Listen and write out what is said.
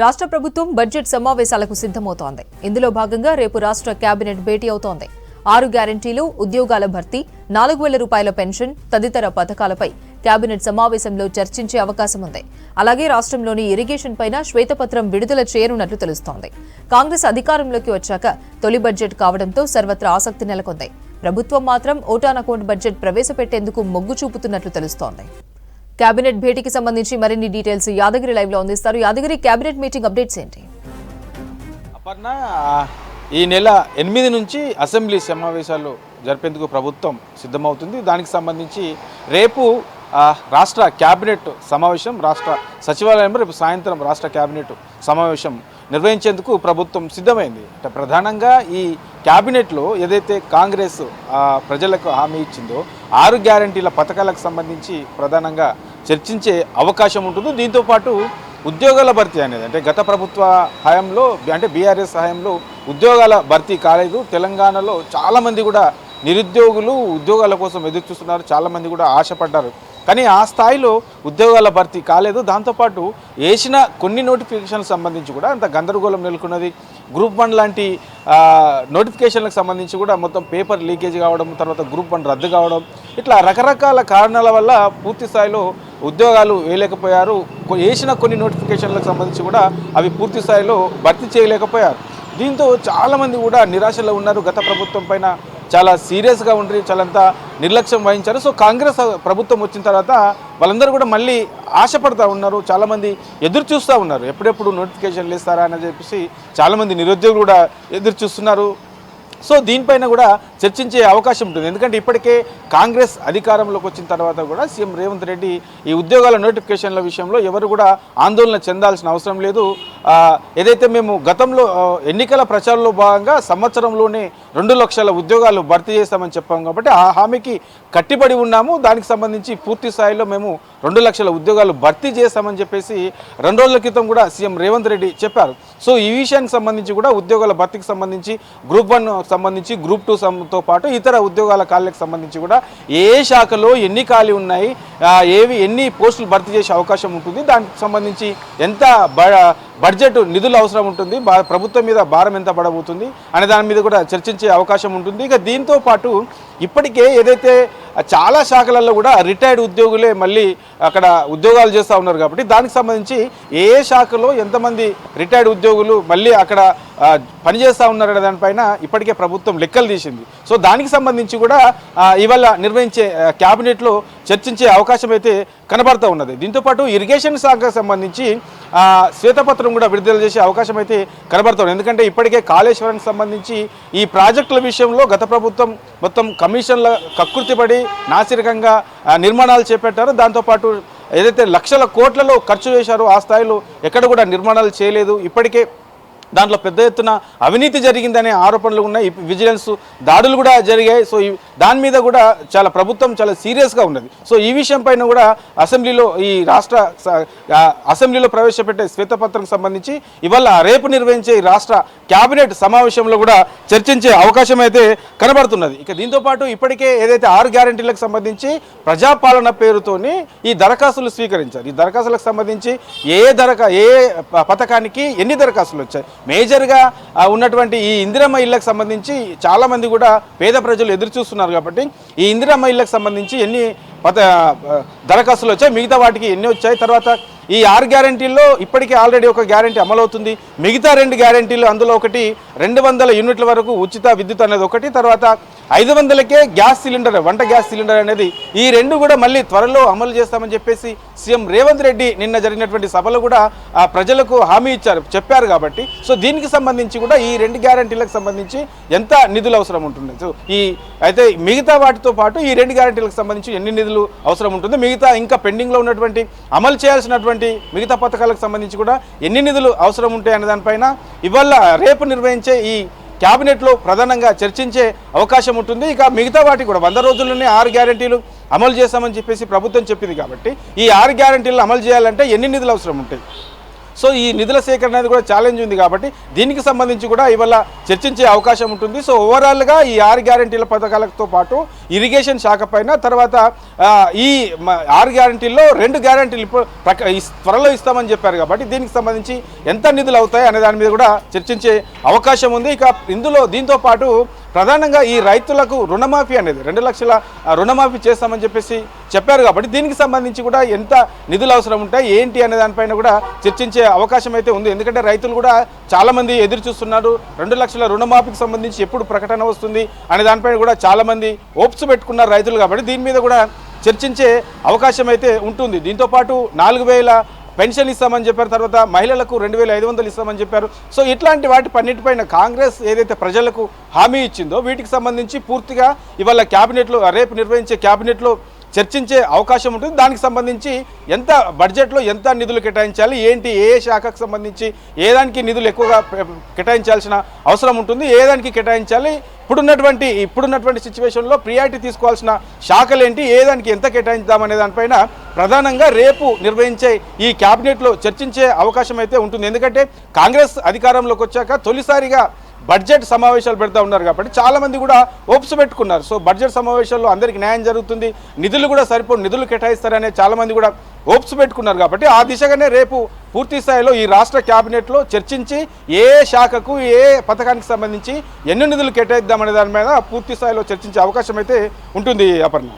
రాష్ట్ర ప్రభుత్వం బడ్జెట్ సమావేశాలకు సిద్ధమవుతోంది. ఇందులో భాగంగా రేపు రాష్ట్ర కేబినెట్ భేటీ అవుతోంది. 6 గ్యారంటీలు, ఉద్యోగాల భర్తీ, 4,000 రూపాయల పెన్షన్ తదితర పథకాలపై కేబినెట్ సమావేశంలో చర్చించే అవకాశం ఉంది. అలాగే రాష్ట్రంలోని ఇరిగేషన్ పైన శ్వేతపత్రం విడుదల చేయనున్నట్లు తెలుస్తోంది. కాంగ్రెస్ అధికారంలోకి వచ్చాక తొలి బడ్జెట్ కావడంతో సర్వత్రా ఆసక్తి నెలకొంది. ప్రభుత్వం మాత్రం ఓటాన్ అకౌంట్ బడ్జెట్ ప్రవేశపెట్టేందుకు మొగ్గు చూపుతున్నట్లు తెలుస్తోంది. కేబినెట్ భేటీకి సంబంధించి మరిన్ని డీటెయిల్స్ యాదగిరి లైవ్ లో అందిస్తారు. యాదగిరి, కేబినెట్ మీటింగ్ అప్డేట్స్ ఏంటి? అపర్ణ, ఈ నెల 8 నుంచి అసెంబ్లీ సమావేశాలు జరిపేందుకు ప్రభుత్వం సిద్ధమవుతుంది. దానికి సంబంధించి రేపు రాష్ట్ర కేబినెట్ సమావేశం, రాష్ట్ర సచివాలయంలో రేపు సాయంత్రం రాష్ట్ర కేబినెట్ సమావేశం నిర్వహించేందుకు ప్రభుత్వం సిద్ధమైంది. అంటే ప్రధానంగా ఈ కేబినెట్లో ఏదైతే కాంగ్రెస్ ప్రజలకు హామీ ఇచ్చిందో 6 గ్యారంటీల పథకాలకు సంబంధించి ప్రధానంగా చర్చించే అవకాశం ఉంటుంది. దీంతోపాటు ఉద్యోగాల భర్తీ అనేది, అంటే గత ప్రభుత్వ హయాంలో, అంటే బీఆర్ఎస్ హయాంలో ఉద్యోగాల భర్తీ కాలేదు. తెలంగాణలో చాలామంది కూడా నిరుద్యోగులు ఉద్యోగాల కోసం ఎదురు చూస్తున్నారు. చాలామంది కూడా ఆశపడ్డారు, కానీ ఆ స్థాయిలో ఉద్యోగాల భర్తీ కాలేదు. దాంతోపాటు వేసిన కొన్ని నోటిఫికేషన్లకు సంబంధించి కూడా అంత గందరగోళం నెలకొన్నది. గ్రూప్ 1 లాంటి నోటిఫికేషన్లకు సంబంధించి కూడా మొత్తం పేపర్ లీకేజ్ కావడం, తర్వాత గ్రూప్ 1 రద్దు కావడం, ఇట్లా రకరకాల కారణాల వల్ల పూర్తి స్థాయిలో ఉద్యోగాలు వేయలేకపోయారు. వేసిన కొన్ని నోటిఫికేషన్లకు సంబంధించి కూడా అవి పూర్తి స్థాయిలో భర్తీ చేయలేకపోయారు. దీంతో చాలామంది కూడా నిరాశలో ఉన్నారు. గత ప్రభుత్వం పైన చాలా సీరియస్గా ఉండి చాలంతా నిర్లక్ష్యం వహించారు. సో కాంగ్రెస్ ప్రభుత్వం వచ్చిన తర్వాత వాళ్ళందరూ కూడా మళ్ళీ ఆశపడుతూ ఉన్నారు. చాలామంది ఎదురు చూస్తూ ఉన్నారు, ఎప్పుడెప్పుడు నోటిఫికేషన్లు ఇస్తారా అని చెప్పేసి చాలామంది నిరుద్యోగులు కూడా ఎదురు చూస్తున్నారు. సో దీనిపైన కూడా చర్చించే అవకాశం ఉంటుంది. ఎందుకంటే ఇప్పటికే కాంగ్రెస్ అధికారంలోకి వచ్చిన తర్వాత కూడా సీఎం రేవంత్ రెడ్డి ఈ ఉద్యోగాల నోటిఫికేషన్ల విషయంలో ఎవరు కూడా ఆందోళన చెందాల్సిన అవసరం లేదు. ఏదైతే మేము గతంలో ఎన్నికల ప్రచారంలో భాగంగా సంవత్సరంలోనే 2 లక్షల ఉద్యోగాలు భర్తీ చేస్తామని చెప్పాం కాబట్టి ఆ హామీకి కట్టిబడి ఉన్నాము. దానికి సంబంధించి పూర్తి స్థాయిలో మేము 2 లక్షల ఉద్యోగాలు భర్తీ చేస్తామని చెప్పేసి 2 రోజుల క్రితం కూడా సీఎం రేవంత్ రెడ్డి చెప్పారు. సో ఈ విషయానికి సంబంధించి కూడా ఉద్యోగాల భర్తీకి సంబంధించి గ్రూప్ 1 సంబంధించి గ్రూప్ 2తో పాటు ఇతర ఉద్యోగాల ఖాళీలకు సంబంధించి కూడా ఏ శాఖలో ఎన్ని ఖాళీ ఉన్నాయి, ఎన్ని పోస్టులు భర్తీ చేసే అవకాశం ఉంటుంది, దానికి సంబంధించి ఎంత బడ్జెట్ నిధులు అవసరం ఉంటుంది, ప్రభుత్వం మీద భారం ఎంత పడబోతుంది అనే దాని మీద కూడా చర్చించే అవకాశం ఉంటుంది. ఇక దీంతో పాటు ఇప్పటికే ఏదైతే చాలా శాఖలలో కూడా రిటైర్డ్ ఉద్యోగులే మళ్ళీ అక్కడ ఉద్యోగాలు చేస్తూ ఉన్నారు కాబట్టి దానికి సంబంధించి ఏ శాఖలో ఎంతమంది రిటైర్డ్ ఉద్యోగులు మళ్ళీ అక్కడ పనిచేస్తూ ఉన్నారనే దానిపైన ఇప్పటికే ప్రభుత్వం లెక్కలు తీసింది. సో దానికి సంబంధించి కూడా ఇవాళ నిర్వహించే క్యాబినెట్లో చర్చించే అవకాశం అయితే కనబడుతూ ఉన్నది. దీంతోపాటు ఇరిగేషన్ శాఖకు సంబంధించి శ్వేతపత్రం కూడా విడుదల చేసే అవకాశం అయితే కనబడుతుంది. ఎందుకంటే ఇప్పటికే కాళేశ్వరానికి సంబంధించి ఈ ప్రాజెక్టుల విషయంలో గత ప్రభుత్వం మొత్తం కమిషన్ల కక్కుర్తిపడి నాసిరకంగా నిర్మాణాలు చేపట్టారు. దాంతోపాటు ఏదైతే లక్షల కోట్లలో ఖర్చు చేశారో ఆ స్థాయిలో ఎక్కడ కూడా నిర్మాణాలు చేయలేదు. ఇప్పటికే దాంట్లో పెద్ద ఎత్తున అవినీతి జరిగిందనే ఆరోపణలు ఉన్నాయి. విజిలెన్స్ దాడులు కూడా జరిగాయి. సో దాని మీద కూడా ప్రభుత్వం చాలా సీరియస్గా ఉన్నది. సో ఈ విషయం పైన కూడా అసెంబ్లీలో ఈ రాష్ట్ర అసెంబ్లీలో ప్రవేశపెట్టే శ్వేతపత్రం సంబంధించి ఇవాళ రేపు నిర్వహించే రాష్ట్ర కేబినెట్ సమావేశంలో కూడా చర్చించే అవకాశం అయితే కనబడుతున్నది. ఇక దీంతోపాటు ఇప్పటికే ఏదైతే 6 గ్యారంటీలకు సంబంధించి ప్రజాపాలన పేరుతోని ఈ దరఖాస్తులు స్వీకరించారు. ఈ దరఖాస్తులకు సంబంధించి ఏ పథకానికి ఎన్ని దరఖాస్తులు వచ్చాయి, మేజర్గా ఉన్నటువంటి ఈ ఇందిరమ్మ ఇళ్లకు సంబంధించి చాలామంది కూడా పేద ప్రజలు ఎదురు చూస్తున్నారు కాబట్టి ఈ ఇందిరమ్మ ఇళ్లకు సంబంధించి ఎన్ని దరఖాస్తులు వచ్చాయి, మిగతా వాటికి ఎన్ని వచ్చాయి, తర్వాత ఈ 6 గ్యారంటీల్లో ఇప్పటికే ఆల్రెడీ ఒక గ్యారంటీ అమలవుతుంది. మిగతా 2 గ్యారంటీలు, అందులో ఒకటి 200 యూనిట్ల వరకు ఉచిత విద్యుత్ అనేది ఒకటి, తర్వాత 500కే గ్యాస్ సిలిండర్, వంట గ్యాస్ సిలిండర్ అనేది, ఈ 2 కూడా మళ్ళీ త్వరలో అమలు చేస్తామని చెప్పేసి సీఎం రేవంత్ రెడ్డి నిన్న జరిగినటువంటి సభలో కూడా ప్రజలకు హామీ చెప్పారు కాబట్టి సో దీనికి సంబంధించి కూడా ఈ 2 గ్యారంటీలకు సంబంధించి ఎంత నిధులు అవసరం ఉంటుంది, సో అయితే మిగతా వాటితో పాటు ఈ 2 గ్యారంటీలకు సంబంధించి ఎన్ని నిధులు అవసరం ఉంటుంది, మిగతా ఇంకా పెండింగ్లో ఉన్నటువంటి అమలు చేయాల్సినటువంటి మిగతా పథకాలకు సంబంధించి కూడా ఎన్ని నిధులు అవసరం ఉంటాయి అనే దానిపైన ఇవాళ రేపు నిర్వహించే ఈ క్యాబినెట్లో ప్రధానంగా చర్చించే అవకాశం ఉంటుంది. ఇక మిగతా వాటి కూడా 100 రోజుల్లోనే 6 గ్యారంటీలు అమలు చేస్తామని చెప్పేసి ప్రభుత్వం చెప్పింది కాబట్టి ఈ 6 గ్యారంటీలు అమలు చేయాలంటే ఎన్ని నిధులు అవసరం ఉంటాయి. సో ఈ నిధుల సేకరణ అనేది కూడా ఛాలెంజ్ ఉంది కాబట్టి దీనికి సంబంధించి కూడా ఇవాళ చర్చించే అవకాశం ఉంటుంది. సో ఓవరాల్గా ఈ 6 గ్యారెంటీల పథకాలతో పాటు ఇరిగేషన్ శాఖ పైన తర్వాత ఈ 6 గ్యారెంటీల్లో 2 గ్యారెంటీలు ఇప్పుడు త్వరలో ఇస్తామని చెప్పారు కాబట్టి దీనికి సంబంధించి ఎంత నిధులు అవుతాయి అనే దాని మీద కూడా చర్చించే అవకాశం ఉంది. ఇక దీంతో పాటు ప్రధానంగా ఈ రైతులకు రుణమాఫీ అనేది 2 లక్షల రుణమాఫీ చేస్తామని చెప్పారు కాబట్టి దీనికి సంబంధించి కూడా ఎంత నిధులు అవసరం ఉంటాయి ఏంటి అనే దానిపైన కూడా చర్చించే అవకాశం అయితే ఉంది. ఎందుకంటే రైతులు కూడా చాలామంది ఎదురు చూస్తున్నారు. 2 లక్షల రుణమాఫీకి సంబంధించి ఎప్పుడు ప్రకటన వస్తుంది అనే దానిపైన కూడా చాలామంది ఓప్స్ పెట్టుకున్నారు రైతులు కాబట్టి దీని మీద కూడా చర్చించే అవకాశం అయితే ఉంటుంది. దీంతోపాటు 4,000 పెన్షన్ ఇస్తామని చెప్పారు, తర్వాత మహిళలకు 2,500 ఇస్తామని చెప్పారు. సో ఇట్లాంటి వాటిపన్నిటిపైన కాంగ్రెస్ ఏదైతే ప్రజలకు హామీ ఇచ్చిందో వీటికి సంబంధించి పూర్తిగా ఇవాళ క్యాబినెట్లో రేపు నిర్వహించే క్యాబినెట్లో చర్చించే అవకాశం ఉంటుంది. దానికి సంబంధించి ఎంత బడ్జెట్లో ఎంత నిధులు కేటాయించాలి ఏంటి, ఏ శాఖకు సంబంధించి ఏ దానికి నిధులు ఎక్కువగా కేటాయించాల్సిన అవసరం ఉంటుంది, ఏ దానికి కేటాయించాలి, ఇప్పుడున్నటువంటి సిచ్యువేషన్లో ప్రియారిటీ తీసుకోవాల్సిన శాఖలు ఏంటి, ఏ దానికి ఎంత కేటాయిద్దామనే దానిపైన ప్రధానంగా రేపు నిర్వహించే ఈ క్యాబినెట్లో చర్చించే అవకాశం అయితే ఉంటుంది. ఎందుకంటే కాంగ్రెస్ అధికారంలోకి వచ్చాక తొలిసారిగా బడ్జెట్ సమావేశాలు పెడతా ఉన్నారు కాబట్టి చాలామంది కూడా ఓప్స్ పెట్టుకున్నారు. సో బడ్జెట్ సమావేశాల్లో అందరికీ న్యాయం జరుగుతుంది, నిధులు కూడా నిధులు కేటాయిస్తారనే చాలామంది కూడా ఓప్స్ పెట్టుకున్నారు కాబట్టి ఆ దిశగానే రేపు పూర్తి స్థాయిలో ఈ రాష్ట్ర క్యాబినెట్లో చర్చించి ఏ శాఖకు ఏ పథకానికి సంబంధించి ఎన్ని నిధులు కేటాయిద్దామనే దాని మీద పూర్తి స్థాయిలో చర్చించే అవకాశం అయితే ఉంటుంది. అపర్ణ.